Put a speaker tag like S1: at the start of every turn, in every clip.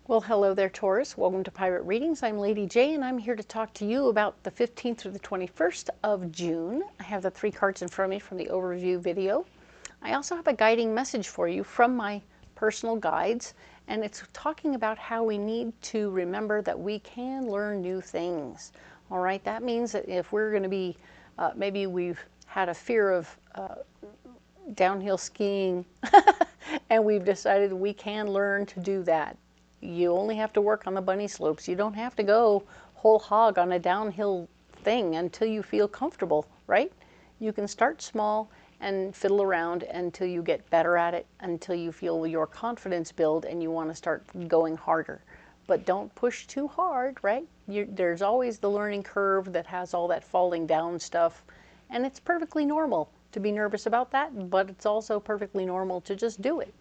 S1: Well, hello there, Taurus. Welcome to Pirate Readings. I'm Lady J, and I'm here to talk to you about the 15th through the 21st of June. I have the 3 cards in front of me from the overview video. I also have a guiding message for you from my personal guides, and it's talking about how we need to remember that we can learn new things. All right, that means that if we're going to be, maybe we've had a fear of downhill skiing, and we've decided we can learn to do that. You only have to work on the bunny slopes. You don't have to go whole hog on a downhill thing until you feel comfortable, right? You can start small and fiddle around until you get better at it, until you feel your confidence build and you want to start going harder. But don't push too hard, right? There's always the learning curve that has all that falling down stuff, and it's perfectly normal to be nervous about that, but it's also perfectly normal to just do it.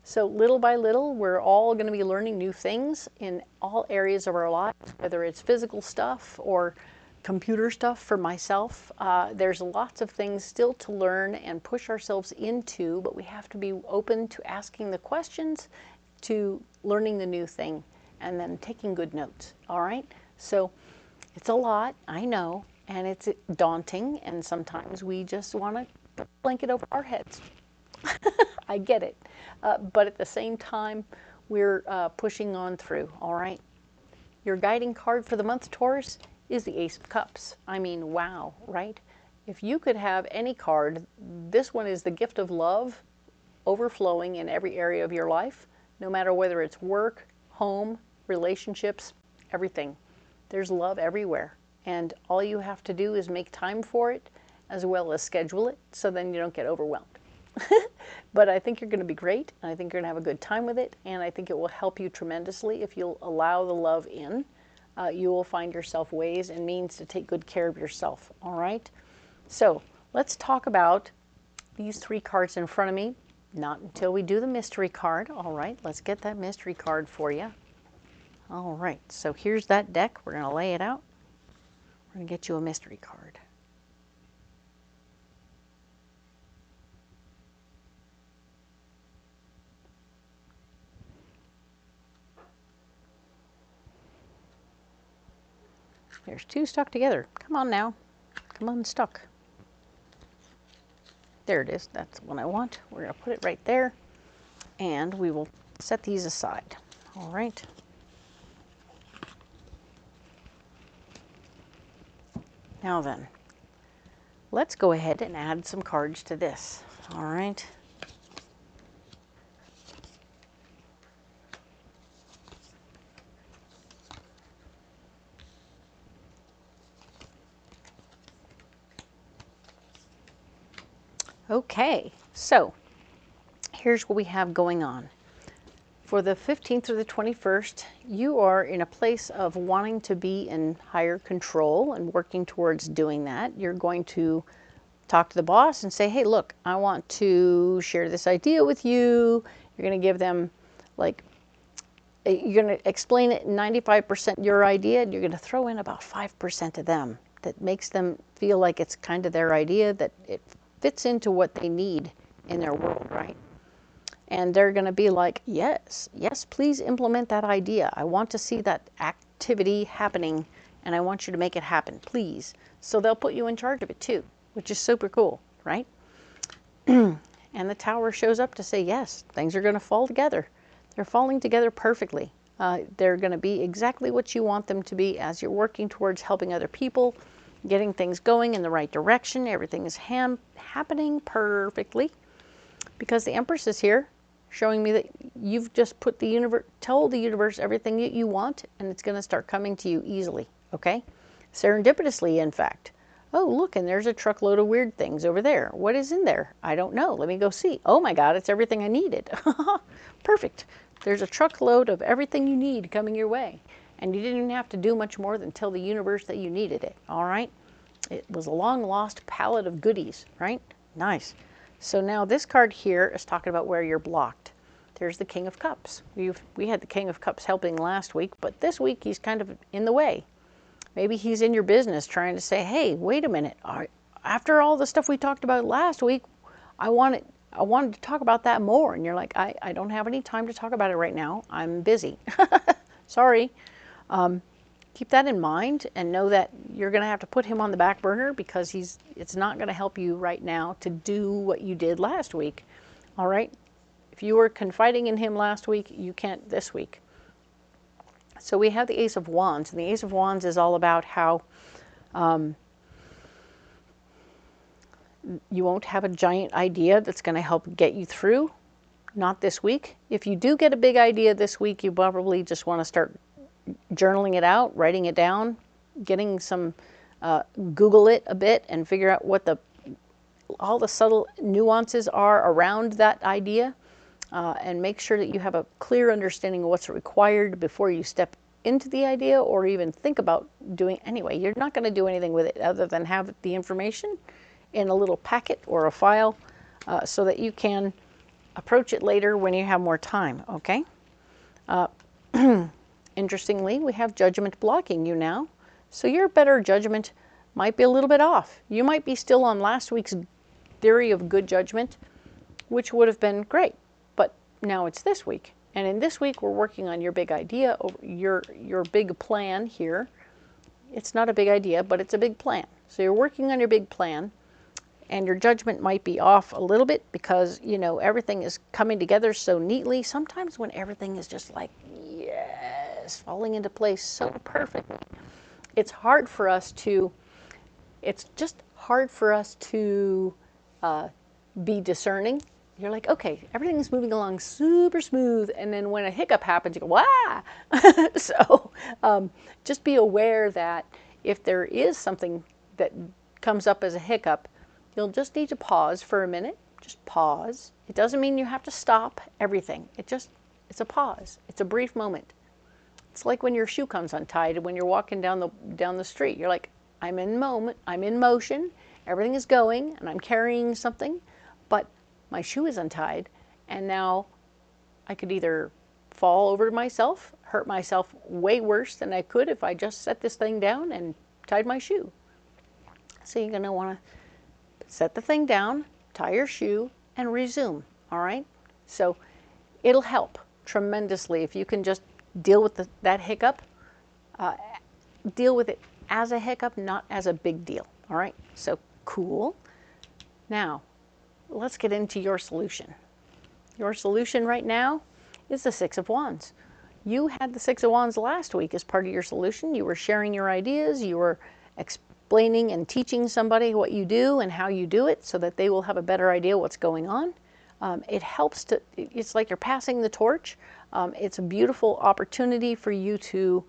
S1: So little by little, we're all going to be learning new things in all areas of our lives, whether it's physical stuff or computer stuff for myself. There's lots of things still to learn and push ourselves into, but we have to be open to asking the questions, to learning the new thing, and then taking good notes, all right? So it's a lot, I know, and it's daunting, and sometimes we just want to put a blanket over our heads. I get it. But at the same time, we're pushing on through, all right? Your guiding card for the month, Taurus, is the Ace of Cups. I mean, wow, right? If you could have any card, this one is the gift of love overflowing in every area of your life, no matter whether it's work, home, relationships, everything. There's love everywhere. And all you have to do is make time for it, as well as schedule it, so then you don't get overwhelmed. But I think you're going to be great, and I think you're going to have a good time with it, and I think it will help you tremendously if you'll allow the love in. You will find yourself ways and means to take good care of yourself, all right? So let's talk about these 3 cards in front of me. Not until we do the mystery card. All right, let's get that mystery card for you. All right, so here's that deck. We're going to lay it out. We're going to get you a mystery card. There's 2 stuck together. Come on now. Come on, stuck. There it is. That's the one I want. We're going to put it right there, and we will set these aside. All right. Now then, let's go ahead and add some cards to this. All right. Okay, so here's what we have going on. For the 15th through the 21st, you are in a place of wanting to be in higher control and working towards doing that. You're going to talk to the boss and say, hey, look, I want to share this idea with you. You're going to give them, like, you're going to explain it 95% your idea, and you're going to throw in about 5% of them. That makes them feel like it's kind of their idea, that it fits into what they need in their world, right? And they're going to be like, yes, yes, please implement that idea. I want to see that activity happening, and I want you to make it happen, please. So they'll put you in charge of it too, which is super cool, right? And the Tower shows up to say, yes, things are going to fall together. They're falling together perfectly. They're going to be exactly what you want them to be as you're working towards helping other people, getting things going in the right direction. Everything is happening perfectly, because the Empress is here showing me that you've just put the universe, told the universe everything that you want, and it's going to start coming to you easily, okay? Serendipitously, in fact. Oh, look, and there's a truckload of weird things over there. What is in there? I don't know. Let me go see. Oh my God, it's everything I needed. Perfect. There's a truckload of everything you need coming your way. And you didn't even have to do much more than tell the universe that you needed it, all right? It was a long-lost palette of goodies, right? Nice. So now this card here is talking about where you're blocked. There's the King of Cups. We had the King of Cups helping last week, but this week he's kind of in the way. Maybe he's in your business trying to say, hey, wait a minute. After all the stuff we talked about last week, I want I wanted to talk about that more. And you're like, I don't have any time to talk about it right now. I'm busy. Sorry. Keep that in mind and know that you're going to have to put him on the back burner because it's not going to help you right now to do what you did last week. All right? If you were confiding in him last week, you can't this week. So we have the Ace of Wands, and the Ace of Wands is all about how you won't have a giant idea that's going to help get you through. Not this week. If you do get a big idea this week, you probably just want to start journaling it out, writing it down, getting some, Google it a bit and figure out what all the subtle nuances are around that idea, and make sure that you have a clear understanding of what's required before you step into the idea or even think about doing anyway. You're not going to do anything with it other than have the information in a little packet or a file, so that you can approach it later when you have more time, okay? Interestingly, we have judgment blocking you now. So your better judgment might be a little bit off. You might be still on last week's theory of good judgment, which would have been great. But now it's this week. And in this week, we're working on your big idea, your big plan here. It's not a big idea, but it's a big plan. So you're working on your big plan, and your judgment might be off a little bit because, you know, everything is coming together so neatly. Sometimes when everything is just like, yes, falling into place so perfectly, it's hard for us to, it's just hard for us to be discerning. You're like, okay, everything's moving along super smooth, and then when a hiccup happens, you go, wah! So just be aware that if there is something that comes up as a hiccup, you'll just need to pause for a minute. Just pause. It doesn't mean you have to stop everything. It's a pause. It's a brief moment. It's like when your shoe comes untied when you're walking down the street. You're like, I'm in motion, everything is going, and I'm carrying something, but my shoe is untied, and now I could either fall over myself, hurt myself way worse than I could if I just set this thing down and tied my shoe. So you're going to want to set the thing down, tie your shoe, and resume, all right? So it'll help tremendously if you can just deal with that hiccup, deal with it as a hiccup, not as a big deal, all right? So cool. Now, let's get into your solution. Your solution right now is the Six of Wands. You had the Six of Wands last week as part of your solution. You were sharing your ideas. You were explaining and teaching somebody what you do and how you do it so that they will have a better idea what's going on. It helps to, it's like you're passing the torch. It's a beautiful opportunity for you to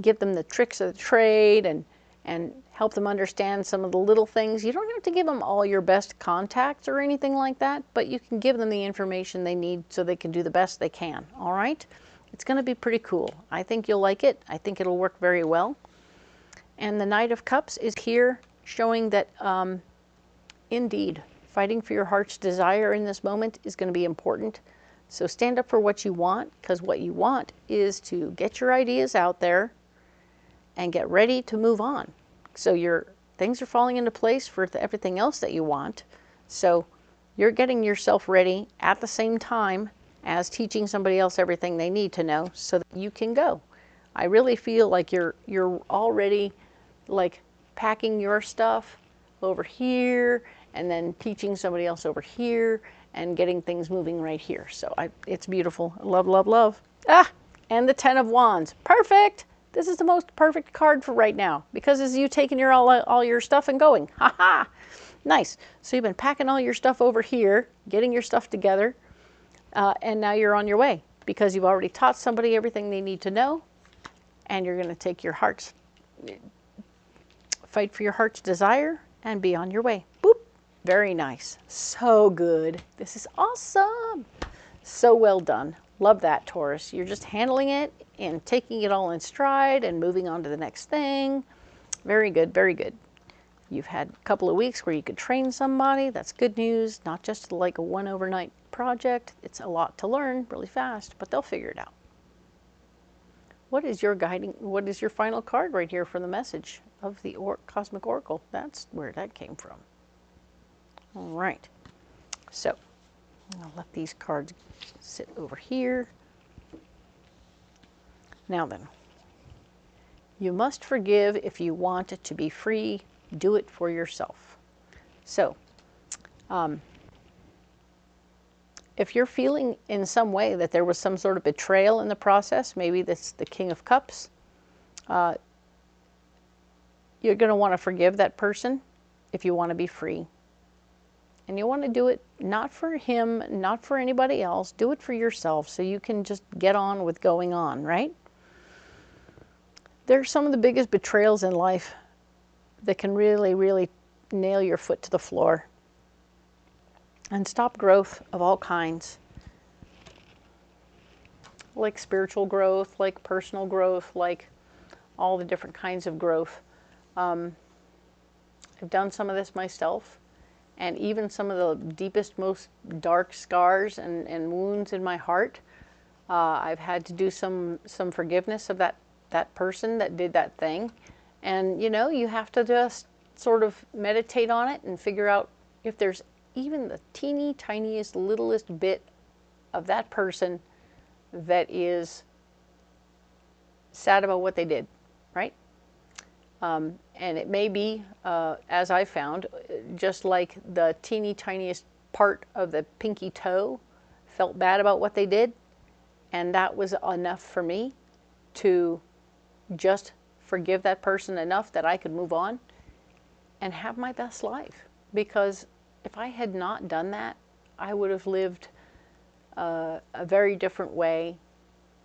S1: give them the tricks of the trade and help them understand some of the little things. You don't have to give them all your best contacts or anything like that, but you can give them the information they need so they can do the best they can, all right? It's going to be pretty cool. I think you'll like it. I think it'll work very well. And the Knight of Cups is here showing that, indeed, fighting for your heart's desire in this moment is going to be important. So stand up for what you want, because what you want is to get your ideas out there and get ready to move on. So your things are falling into place for everything else that you want. So you're getting yourself ready at the same time as teaching somebody else everything they need to know so that you can go. I really feel like you're already like packing your stuff over here and then teaching somebody else over here and getting things moving right here. So it's beautiful. Love, love, love. Ah, and the Ten of Wands. Perfect. This is the most perfect card for right now because it's you taking all your stuff and going. Ha ha. Nice. So you've been packing all your stuff over here, getting your stuff together, and now you're on your way because you've already taught somebody everything they need to know, and you're going to take your heart's, fight for your heart's desire and be on your way. Boop. Very nice. So good. This is awesome. So well done. Love that, Taurus. You're just handling it and taking it all in stride and moving on to the next thing. Very good, very good. You've had a couple of weeks where you could train somebody. That's good news. Not just like a one overnight project. It's a lot to learn really fast, but they'll figure it out. What is your final card right here for the message of the Cosmic Oracle? That's where that came from. All right. So I'll let these cards sit over here. Now then, you must forgive if you want it to be free. Do it for yourself. So, if you're feeling in some way that there was some sort of betrayal in the process, maybe that's the King of Cups, you're going to want to forgive that person if you want to be free. And you want to do it not for him, not for anybody else. Do it for yourself so you can just get on with going on, right? There's some of the biggest betrayals in life that can really, really nail your foot to the floor and stop growth of all kinds, like spiritual growth, like personal growth, like all the different kinds of growth. I've done some of this myself, and even some of the deepest, most dark scars and wounds in my heart, I've had to do some forgiveness of that person that did that thing. And you know, you have to just sort of meditate on it and figure out if there's even the teeny tiniest littlest bit of that person that is sad about what they did, right? And it may be, as I found, just like the teeny tiniest part of the pinky toe felt bad about what they did, and that was enough for me to just forgive that person enough that I could move on and have my best life. Because if I had not done that, I would have lived a very different way,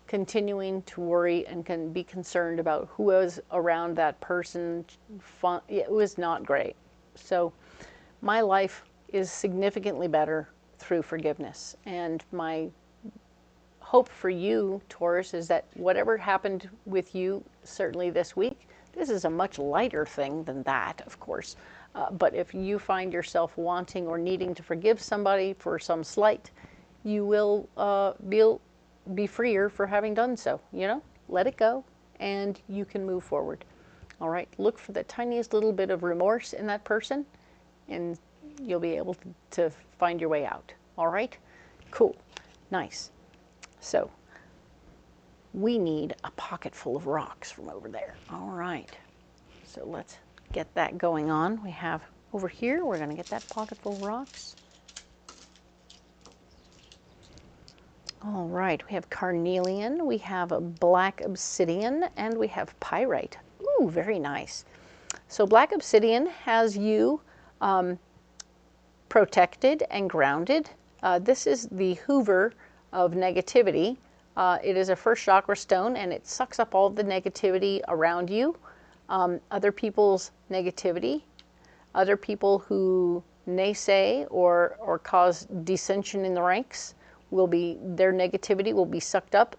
S1: continuing to worry and can be concerned about who was around that person. It was not great. So my life is significantly better through forgiveness. And my hope for you, Taurus, is that whatever happened with you, certainly this week, this is a much lighter thing than that, of course. But if you find yourself wanting or needing to forgive somebody for some slight, you will be freer for having done so. You know, let it go and you can move forward. All right, look for the tiniest little bit of remorse in that person and you'll be able to find your way out. All right, cool, nice. So we need a pocket full of rocks from over there. All right, so let's get that going on. We have over here, we're going to get that pocket full of rocks. All right, we have carnelian, we have a black obsidian, and we have pyrite. Ooh, very nice. So black obsidian has you protected and grounded. This is the Hoover of negativity. It is a first chakra stone, and it sucks up all the negativity around you. Other people's negativity, other people who naysay or cause dissension in the ranks, their negativity will be sucked up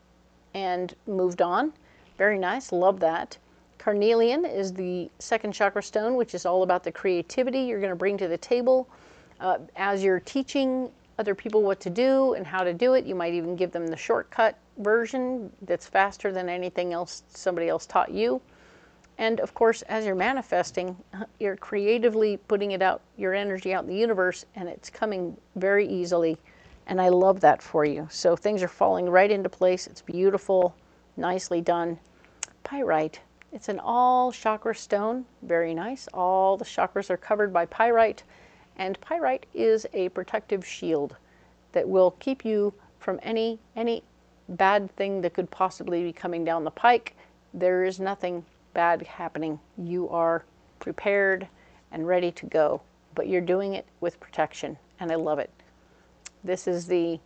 S1: and moved on. Very nice, love that. Carnelian is the second chakra stone, which is all about the creativity you're going to bring to the table. As you're teaching other people what to do and how to do it, you might even give them the shortcut version that's faster than anything else somebody else taught you. And of course, as you're manifesting, you're creatively putting it out, your energy out in the universe, and it's coming very easily. And I love that for you. So things are falling right into place. It's beautiful, nicely done. Pyrite, it's an all chakra stone, very nice. All the chakras are covered by pyrite, and pyrite is a protective shield that will keep you from any bad thing that could possibly be coming down the pike. There is nothing bad happening. You are prepared and ready to go, but you're doing it with protection, and I love it. This is the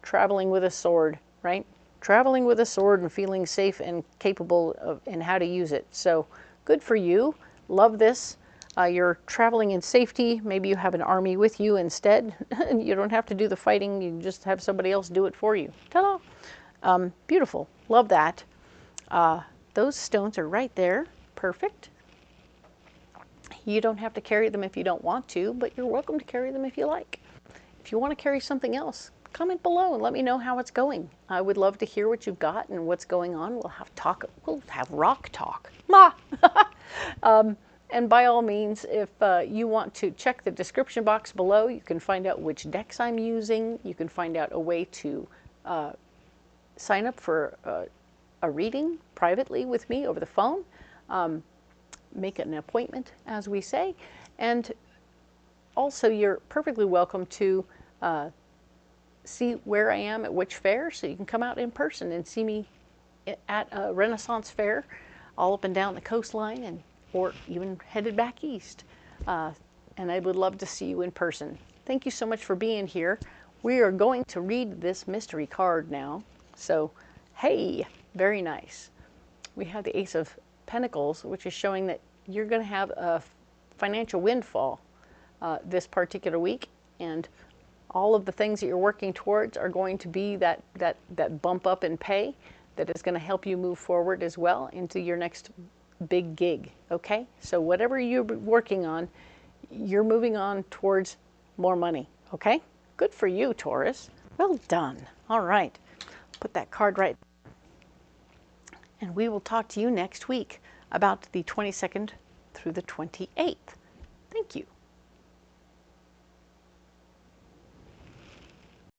S1: traveling with a sword, right? Traveling with a sword and feeling safe and capable of in how to use it. So good for you. Love this. You're traveling in safety. Maybe you have an army with you instead. You don't have to do the fighting. You just have somebody else do it for you. Ta-da! Beautiful. Love that. Those stones are right there. Perfect. You don't have to carry them if you don't want to, but you're welcome to carry them if you like. If you want to carry something else, comment below and let me know how it's going. I would love to hear what you've got and what's going on. We'll have rock talk. And by all means, if you want to check the description box below, you can find out which decks I'm using. You can find out a way to sign up for a reading privately with me over the phone. Make an appointment, as we say. And also, you're perfectly welcome to see where I am at which fair, so you can come out in person and see me at a Renaissance fair all up and down the coastline, or even headed back east. And I would love to see you in person. Thank you so much for being here. We are going to read this mystery card now. So, hey, very nice. We have the Ace of Pentacles, which is showing that you're going to have a financial windfall this particular week, and all of the things that you're working towards are going to be that bump up in pay that is going to help you move forward as well into your next big gig, okay? So whatever you're working on, you're moving on towards more money, okay? Good for you, Taurus. Well done. All right. Put that card right. And we will talk to you next week about the 22nd through the 28th. Thank you.